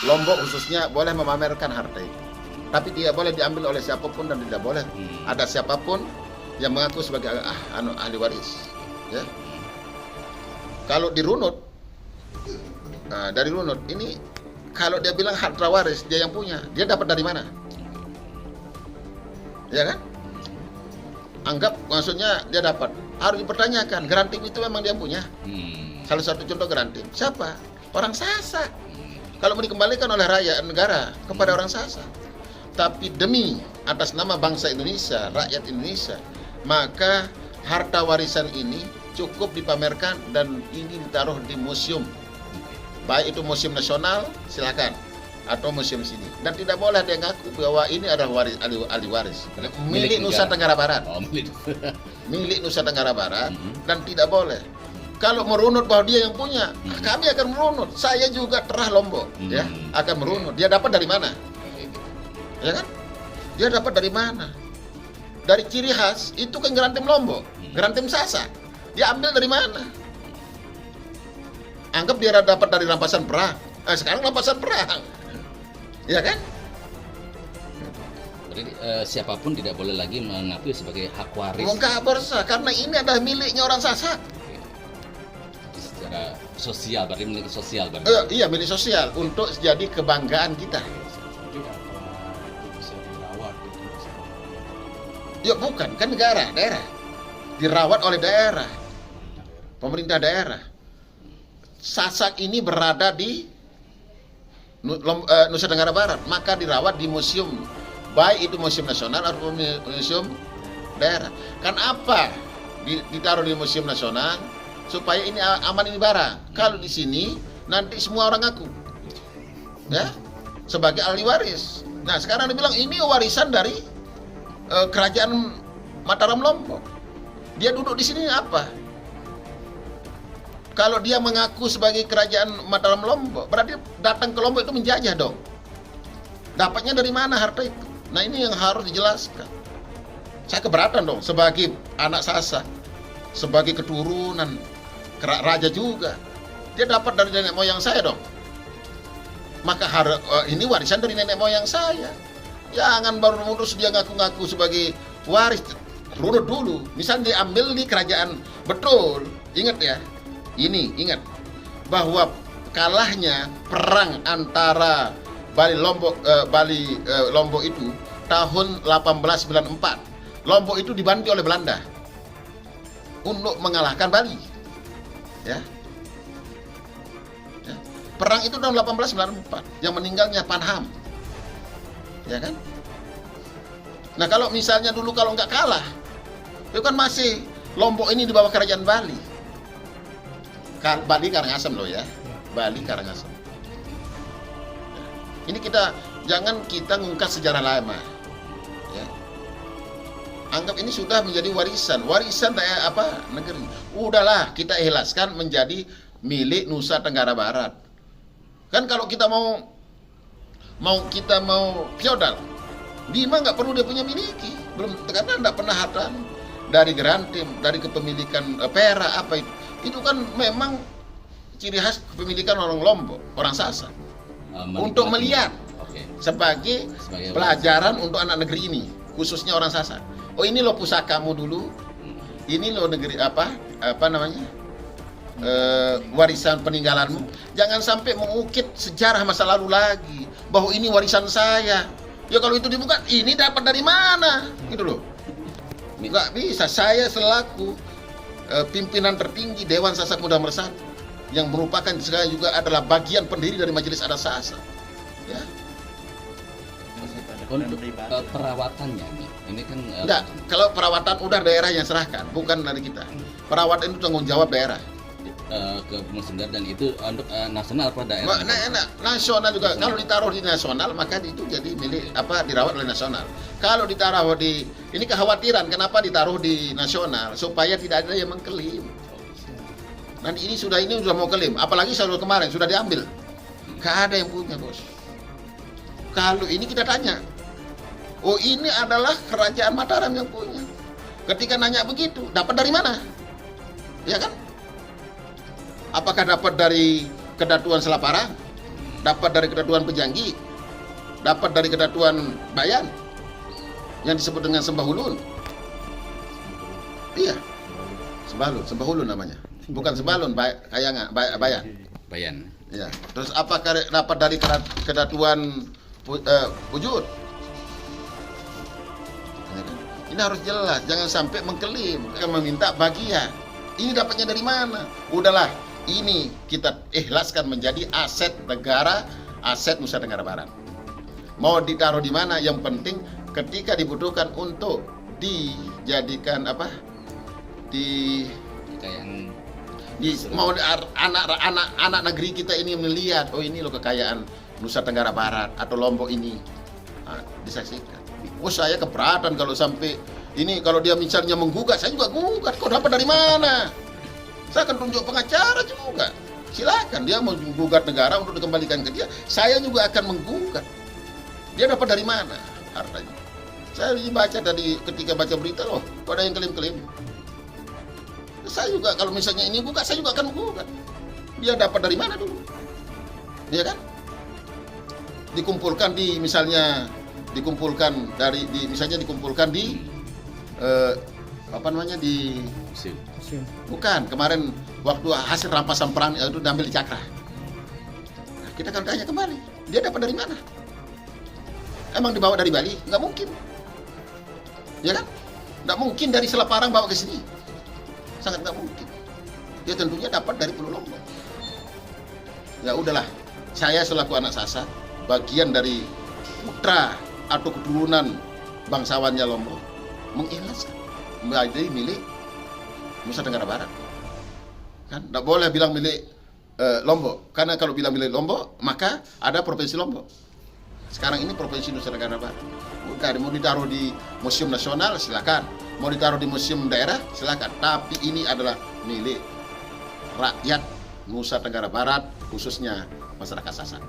Lombok khususnya boleh memamerkan harta itu, tapi tidak boleh diambil oleh siapapun dan tidak boleh ada siapapun yang mengaku sebagai ahli waris. Ya. Kalau dirunut, dari runut ini, kalau dia bilang harta waris dia yang punya, dia dapat dari mana? Ya kan? Anggap maksudnya dia dapat, harus dipertanyakan. Grantim itu memang dia punya. Salah satu contoh grantim, siapa? Orang Sasak. Kalau mau dikembalikan oleh rakyat negara kepada orang Sasak, tapi demi atas nama bangsa Indonesia, rakyat Indonesia, maka harta warisan ini cukup dipamerkan dan ini ditaruh di museum, baik itu museum nasional silakan atau museum sini, dan tidak boleh dia ngaku bahwa ini adalah ahli waris milik Nusa Tenggara Barat. Milik Nusa Tenggara Barat. Dan tidak boleh kalau merunut bahwa dia yang punya, kami akan merunut. Saya juga terah Lombok, ya, akan merunut. Dia dapat dari mana? Ya kan? Dia dapat dari mana? Dari ciri khas itu kan grantim Lombok, grantim Sasak. Dia ambil dari mana? Anggap dia dapat dari rampasan perang. Sekarang rampasan perang, ya kan? Berarti siapapun tidak boleh lagi mengakui sebagai hak waris. Nggak bersah, karena ini adalah miliknya orang Sasak. Secara sosial, berarti milik sosial berarti. Iya, milik sosial untuk jadi kebanggaan kita. Ya bukan, kan daerah. Dirawat oleh daerah. Pemerintah daerah. Sasak ini berada di Nusa Tenggara Barat, maka dirawat di museum, baik itu museum nasional atau museum daerah. Kan apa ditaruh di museum nasional supaya ini aman, ini barang. Kalau di sini nanti semua orang ngaku, ya, sebagai ahli waris. Nah sekarang dia bilang ini warisan dari kerajaan Mataram Lombok. Dia duduk di sini apa? Kalau dia mengaku sebagai kerajaan Mataram Lombok, berarti datang ke Lombok itu menjajah dong. Dapatnya dari mana harta itu? Nah ini yang harus dijelaskan. Saya keberatan dong sebagai anak Sasak, sebagai keturunan raja juga. Dia dapat dari nenek moyang saya dong. Maka ini warisan dari nenek moyang saya. Jangan baru terus dia ngaku-ngaku sebagai waris. Runut dulu. Misal diambil di kerajaan, betul. Ingat ya. Ini ingat bahwa kalahnya perang antara Lombok itu tahun 1894. Lombok itu dibanti oleh Belanda untuk mengalahkan Bali. Ya. Perang itu tahun 1894 yang meninggalnya Panham. Ya kan? Nah, kalau misalnya dulu kalau nggak kalah, itu kan masih Lombok ini di bawah kerajaan Bali. Bali Karangasem loh ya. Bali Karangasem. Ini jangan kita ngungkap sejarah lama. Ya. Anggap ini sudah menjadi warisan negeri. Udahlah kita ikhlaskan menjadi milik Nusa Tenggara Barat. Kan kalau kita mau feodal, Bima nggak perlu dia punya miliki, belum, karena nggak pernah harta dari grantim, dari kepemilikan perak apa itu kan memang ciri khas kepemilikan orang Lombok, orang Sasak. Untuk melihat sebagai pelajaran untuk anak negeri ini, khususnya orang Sasak. Oh ini lo pusakamu dulu, ini lo negeri apa namanya? Warisan peninggalanmu. Jangan sampai mengukit sejarah masa lalu lagi bahwa ini warisan saya. Ya kalau itu dibuka, ini dapat dari mana? Gitu loh. Nggak bisa. Saya selaku pimpinan tertinggi Dewan Sasak Muda Mersatu yang merupakan saya juga adalah bagian pendiri dari Majelis Adat Sasak. Ya. Untuk perawatannya ini kan enggak, kalau perawatan udah daerah yang serahkan, bukan dari kita. Perawatan itu tanggung jawab daerah. Ke museum dan itu untuk nasional apa daerah? Nasional juga. Kalau ditaruh di nasional maka itu jadi milik dirawat oleh nasional. Kalau ditaruh di ini kekhawatiran kenapa ditaruh di nasional supaya tidak ada yang mengklaim. Nanti ini sudah mau klaim, apalagi kemarin sudah diambil. Gak ada yang punya, bos. Kalau ini kita tanya, oh ini adalah kerajaan Mataram yang punya. Ketika nanya begitu, dapat dari mana? Ya kan? Apakah dapat dari Kedatuan Selaparang? dapat dari Kedatuan Pejanggi, dapat dari Kedatuan Bayan, yang disebut dengan Sembahulun. Iya, Sembahulun namanya. Bukan Sembalun, Kayangan, Bayan. Bayan. Ya. Terus apakah dapat dari Kedatuan Pujut? Ini harus jelas, jangan sampai mengklaim, meminta bagian. Ini dapatnya dari mana? Udahlah, ini kita ikhlaskan menjadi aset negara, aset Nusa Tenggara Barat. Mau ditaruh di mana? Yang penting ketika dibutuhkan untuk dijadikan apa? Kekayaan. Mau anak negeri kita ini melihat, oh ini loh kekayaan Nusa Tenggara Barat atau Lombok ini, disaksikan. Oh saya keberatan kalau sampai ini, kalau dia misalnya menggugat, saya juga gugat. Kau dapat dari mana? Saya akan tunjuk pengacara juga. Silakan dia menggugat negara untuk dikembalikan ke dia. Saya juga akan menggugat. Dia dapat dari mana hartanya? Saya baca tadi ketika baca berita, loh, kok ada yang klaim-klaim. Saya juga kalau misalnya ini gugat, saya juga akan menggugat. Dia dapat dari mana dulu? Iya kan? Dikumpulkan di misalnya misalnya dikumpulkan di apa namanya di Museum. bukan kemarin waktu hasil rampasan perang itu diambil di Cakra. Nah, kita akan tanya kembali, dia dapat dari mana? Emang dibawa dari Bali? Nggak mungkin, ya kan? Nggak mungkin dari Selat Parang bawa ke sini, sangat nggak mungkin. Dia tentunya dapat dari Pulau Lombok. Ya udahlah, saya selaku anak Sasak, bagian dari putra atau keturunan bangsawannya Lombok, mengikhlaskan menjadi milik Nusa Tenggara Barat. Kan tidak boleh bilang milik Lombok, karena kalau bilang milik Lombok maka ada provinsi Lombok. Sekarang ini provinsi Nusa Tenggara Barat. Bukan, mau ditaruh di museum nasional silakan, mau ditaruh di museum daerah silakan, tapi ini adalah milik rakyat Nusa Tenggara Barat, khususnya masyarakat Sasak.